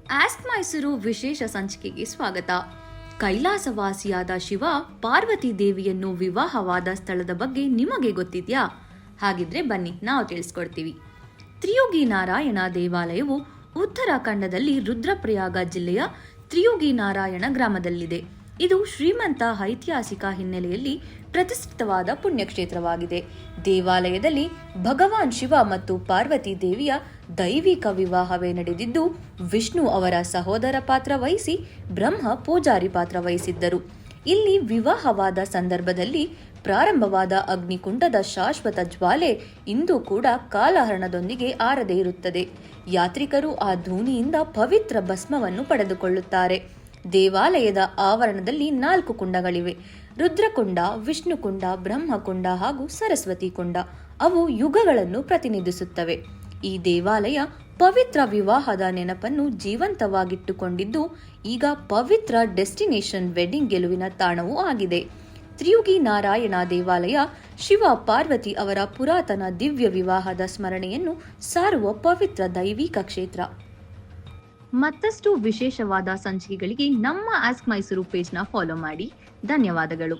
Ask Mysuru ವಿಶೇಷ ಸಂಚಿಕೆಗೆ ಸ್ವಾಗತ. ಕೈಲಾಸವಾಸಿಯಾದ ಶಿವ ಪಾರ್ವತಿ ದೇವಿಯನ್ನು ವಿವಾಹವಾದ ಸ್ಥಳದ ಬಗ್ಗೆ ನಿಮಗೆ ಗೊತ್ತಿದ್ಯಾ? ಹಾಗಿದ್ರೆ ಬನ್ನಿ ನಾವು ತಿಳಿಸ್ಕೊಡ್ತೀವಿ. ತ್ರಿಯುಗಿ ನಾರಾಯಣ ದೇವಾಲಯವು ಉತ್ತರಾಖಂಡದಲ್ಲಿ ರುದ್ರಪ್ರಯಾಗ ಜಿಲ್ಲೆಯ ತ್ರಿಯುಗಿ ನಾರಾಯಣ ಗ್ರಾಮದಲ್ಲಿದೆ. ಇದು ಶ್ರೀಮಂತ ಐತಿಹಾಸಿಕ ಹಿನ್ನೆಲೆಯಲ್ಲಿ ಪ್ರತಿಷ್ಠಿತವಾದ ಪುಣ್ಯಕ್ಷೇತ್ರವಾಗಿದೆ. ದೇವಾಲಯದಲ್ಲಿ ಭಗವಾನ್ ಶಿವ ಮತ್ತು ಪಾರ್ವತಿ ದೇವಿಯ ದೈವಿಕ ವಿವಾಹವೇ ನಡೆದಿದ್ದು, ವಿಷ್ಣು ಅವರ ಸಹೋದರ ಪಾತ್ರ ವಹಿಸಿ ಬ್ರಹ್ಮ ಪೂಜಾರಿ ಪಾತ್ರ ವಹಿಸಿದ್ದರು. ಇಲ್ಲಿ ವಿವಾಹವಾದ ಸಂದರ್ಭದಲ್ಲಿ ಪ್ರಾರಂಭವಾದ ಅಗ್ನಿಕುಂಡದ ಶಾಶ್ವತ ಜ್ವಾಲೆ ಇಂದು ಕೂಡ ಕಾಲಹರಣದೊಂದಿಗೆ ಆರದೇ ಇರುತ್ತದೆ. ಯಾತ್ರಿಕರು ಆ ಧೂನಿಯಿಂದ ಪವಿತ್ರ ಭಸ್ಮವನ್ನು ಪಡೆದುಕೊಳ್ಳುತ್ತಾರೆ. ದೇವಾಲಯದ ಆವರಣದಲ್ಲಿ 4 ಕುಂಡಗಳಿವೆ: ರುದ್ರಕುಂಡ, ವಿಷ್ಣುಕುಂಡ, ಬ್ರಹ್ಮಕುಂಡ ಹಾಗೂ ಸರಸ್ವತಿ ಕುಂಡ. ಅವು ಯುಗಗಳನ್ನು ಪ್ರತಿನಿಧಿಸುತ್ತವೆ. ಈ ದೇವಾಲಯ ಪವಿತ್ರ ವಿವಾಹದ ನೆನಪನ್ನು ಜೀವಂತವಾಗಿಟ್ಟುಕೊಂಡಿದ್ದು, ಈಗ ಪವಿತ್ರ ಡೆಸ್ಟಿನೇಷನ್ ವೆಡ್ಡಿಂಗ್ ಗೆಲುವಿನ ತಾಣವೂ ಆಗಿದೆ. ತ್ರಿಯುಗಿ ನಾರಾಯಣ ದೇವಾಲಯ ಶಿವ ಪಾರ್ವತಿ ಅವರ ಪುರಾತನ ದಿವ್ಯ ವಿವಾಹದ ಸ್ಮರಣೆಯನ್ನು ಸಾರುವ ಪವಿತ್ರ ದೈವಿಕ ಕ್ಷೇತ್ರ. ಮತ್ತಷ್ಟು ವಿಶೇಷವಾದ ಸಂಚಿಕೆಗಳಿಗೆ ನಮ್ಮ ಆಸ್ಕ್ ಮೈಸೂರು ಪೇಜ್ನ ಫಾಲೋ ಮಾಡಿ. ಧನ್ಯವಾದಗಳು.